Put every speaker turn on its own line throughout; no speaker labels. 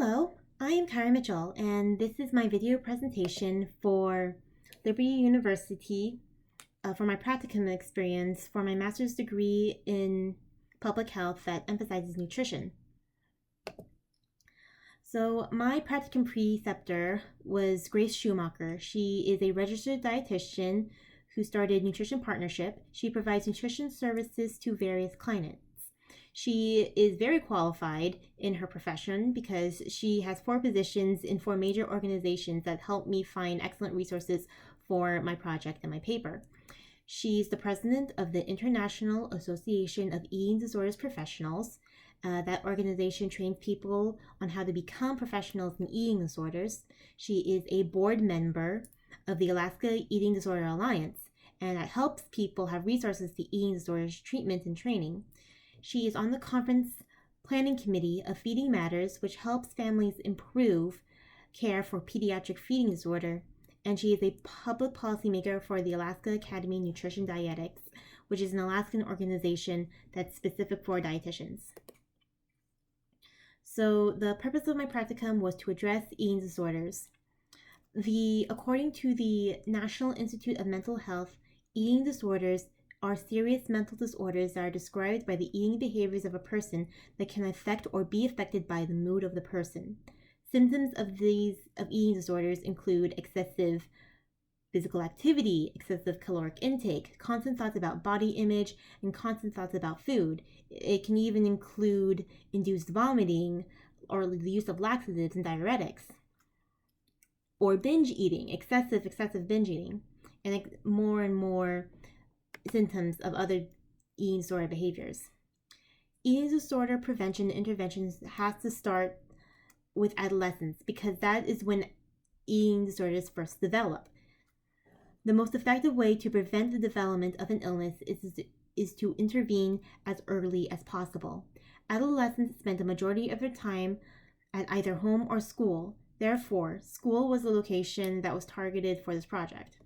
Hello, I am Kara Mitchell, and this is my video presentation for Liberty University for my practicum experience for my master's degree in public health that emphasizes nutrition. So my practicum preceptor was Grace Schumacher. She is a registered dietitian who started Nutrition Partnership. She provides nutrition services to various clients. She is very qualified in her profession because she has 4 positions in 4 major organizations that help me find excellent resources for my project and my paper. She's the president of the International Association of Eating Disorders Professionals. That organization trains people on how to become professionals in eating disorders. She is a board member of the Alaska Eating Disorder Alliance, and that helps people have resources to eating disorders treatment and training. She is on the conference planning committee of Feeding Matters, which helps families improve care for pediatric feeding disorder. And she is a public policymaker for the Alaska Academy of Nutrition Dietetics, which is an Alaskan organization that's specific for dietitians. So the purpose of my practicum was to address eating disorders. According to the National Institute of Mental Health, eating disorders are serious mental disorders that are described by the eating behaviors of a person that can affect or be affected by the mood of the person. Symptoms of eating disorders include excessive physical activity, excessive caloric intake, constant thoughts about body image, and constant thoughts about food. It can even include induced vomiting or the use of laxatives and diuretics, or binge eating, excessive binge eating, and more and more symptoms of other eating disorder behaviors. Eating disorder prevention interventions has to start with adolescence because that is when eating disorders first develop. The most effective way to prevent the development of an illness is to intervene as early as possible. Adolescents spend the majority of their time at either home or school. Therefore, school was the location that was targeted for this project.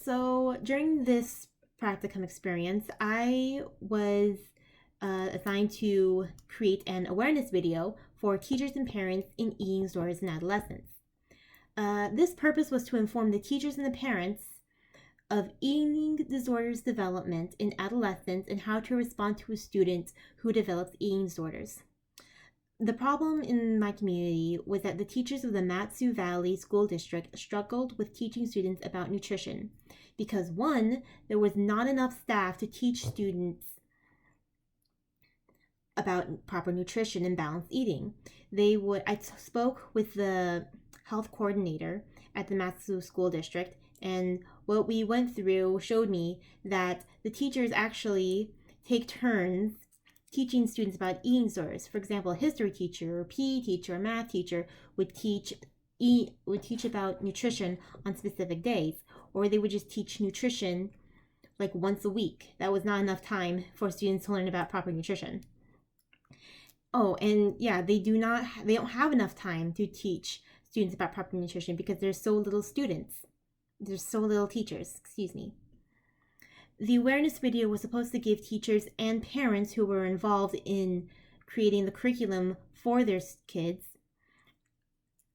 So during this practicum experience, I was assigned to create an awareness video for teachers and parents in eating disorders in adolescents. This purpose was to inform the teachers and the parents of eating disorders development in adolescents and how to respond to a student who develops eating disorders. The problem in my community was that the teachers of the Matsu Valley School District struggled with teaching students about nutrition because, one, there was not enough staff to teach students about proper nutrition and balanced eating. I spoke with the health coordinator at the Matsu School District, and what we went through showed me that the teachers actually take turns teaching students about eating disorders. For example, a history teacher, or PE teacher, or math teacher would teach about nutrition on specific days, or they would just teach nutrition like once a week. That was not enough time for students to learn about proper nutrition. Oh, and yeah, they don't have enough time to teach students about proper nutrition because there's so little teachers, excuse me. The awareness video was supposed to give teachers and parents who were involved in creating the curriculum for their kids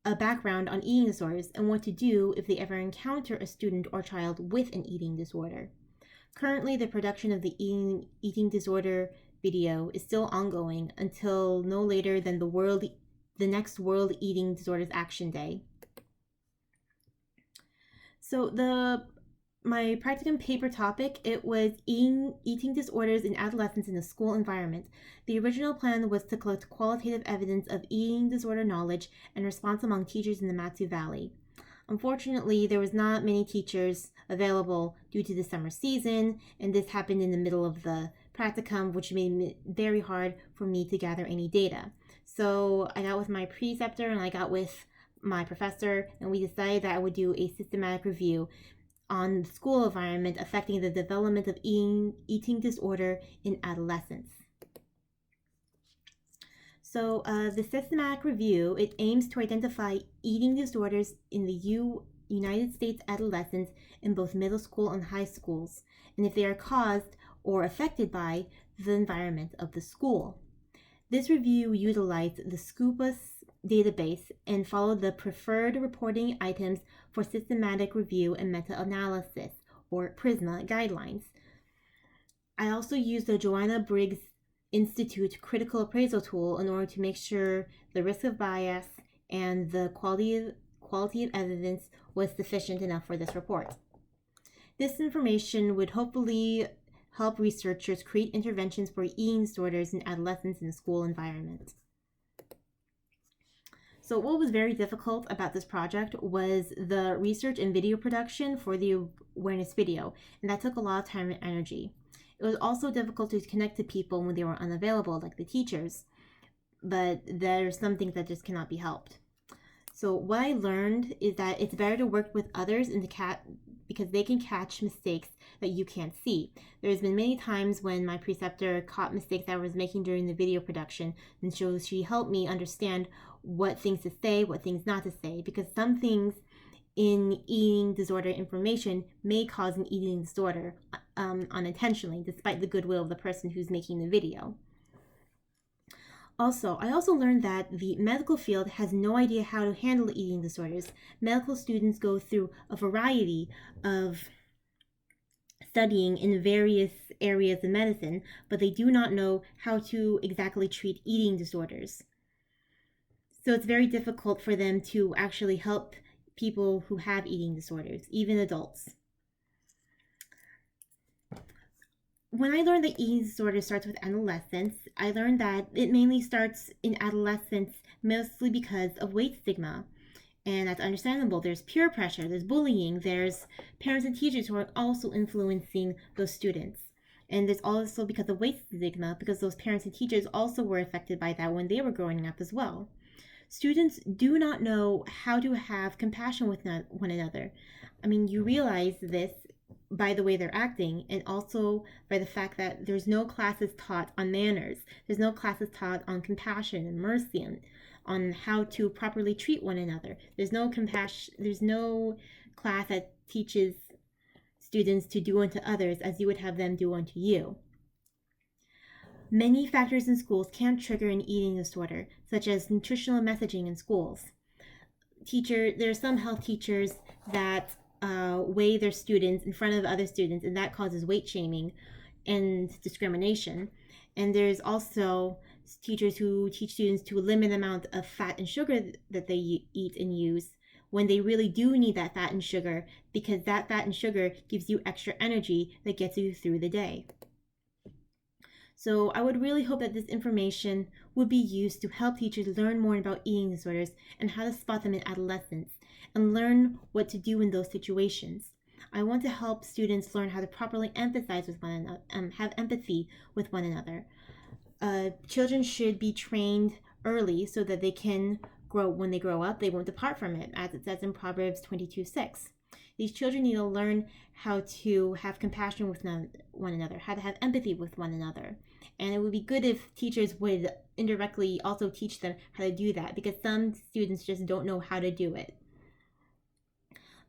a background on eating disorders and what to do if they ever encounter a student or child with an eating disorder. Currently, the production of the eating disorder video is still ongoing until no later than the next World Eating Disorders Action Day. So my practicum paper topic, it was eating disorders in adolescents in a school environment. The original plan was to collect qualitative evidence of eating disorder knowledge and response among teachers in the Matsu Valley. Unfortunately, there was not many teachers available due to the summer season, and this happened in the middle of the practicum, which made it very hard for me to gather any data. So I got with my preceptor and I got with my professor, and we decided that I would do a systematic review on the school environment affecting the development of eating disorder in adolescents. So the systematic review, it aims to identify eating disorders in the United States adolescents in both middle school and high schools, and if they are caused or affected by the environment of the school. This review utilized the Scopus database and followed the preferred reporting items for systematic review and meta-analysis, or PRISMA guidelines. I also used the Joanna Briggs Institute critical appraisal tool in order to make sure the risk of bias and the quality of evidence was sufficient enough for this report. This information would hopefully help researchers create interventions for eating disorders in adolescents in a school environment. So what was very difficult about this project was the research and video production for the awareness video, and that took a lot of time and energy. It was also difficult to connect to people when they were unavailable, like the teachers, but there's some things that just cannot be helped. So what I learned is that it's better to work with others because they can catch mistakes that you can't see. There's been many times when my preceptor caught mistakes I was making during the video production, and so she helped me understand what things to say, what things not to say, because some things in eating disorder information may cause an eating disorder unintentionally, despite the goodwill of the person who's making the video. I also learned that the medical field has no idea how to handle eating disorders. Medical students go through a variety of studying in various areas of medicine, but they do not know how to exactly treat eating disorders. So it's very difficult for them to actually help people who have eating disorders, even adults. When I learned that eating disorder starts with adolescence, I learned that it mainly starts in adolescence mostly because of weight stigma. And that's understandable. There's peer pressure, there's bullying, there's parents and teachers who are also influencing those students. And there's also because of weight stigma, because those parents and teachers also were affected by that when they were growing up as well. Students do not know how to have compassion with one another. I mean, you realize this by the way they're acting, and also by the fact that there's no classes taught on manners. There's no classes taught on compassion and mercy and on how to properly treat one another. There's no class that teaches students to do unto others as you would have them do unto you. Many factors in schools can trigger an eating disorder, such as nutritional messaging in schools. There are some health teachers that weigh their students in front of other students, and that causes weight shaming and discrimination. And there's also teachers who teach students to limit the amount of fat and sugar that they eat and use when they really do need that fat and sugar, because that fat and sugar gives you extra energy that gets you through the day. So I would really hope that this information would be used to help teachers learn more about eating disorders and how to spot them in adolescence and learn what to do in those situations. I want to help students learn how to properly empathize with one another and have empathy with one another. Children should be trained early so that they can when they grow up, they won't depart from it, as it says in Proverbs 22:6. These children need to learn how to have compassion with one another, how to have empathy with one another. And it would be good if teachers would indirectly also teach them how to do that, because some students just don't know how to do it.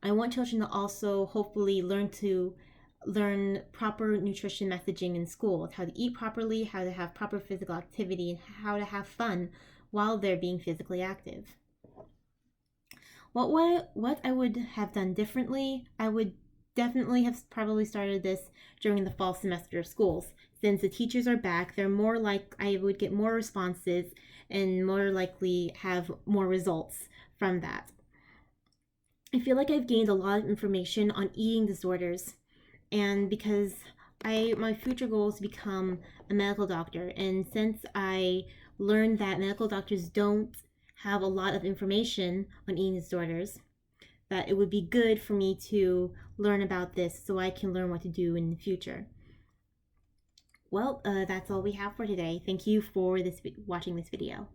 I want children to also hopefully learn proper nutrition messaging in school, how to eat properly, how to have proper physical activity, and how to have fun while they're being physically active. What I would have done differently, I would definitely have probably started this during the fall semester of schools. Since the teachers are back, I would get more responses and more likely have more results from that. I feel like I've gained a lot of information on eating disorders, and because my future goal is to become a medical doctor, and since I learned that medical doctors don't have a lot of information on eating disorders, that it would be good for me to learn about this so I can learn what to do in the future. Well, that's all we have for today. Thank you for watching this video.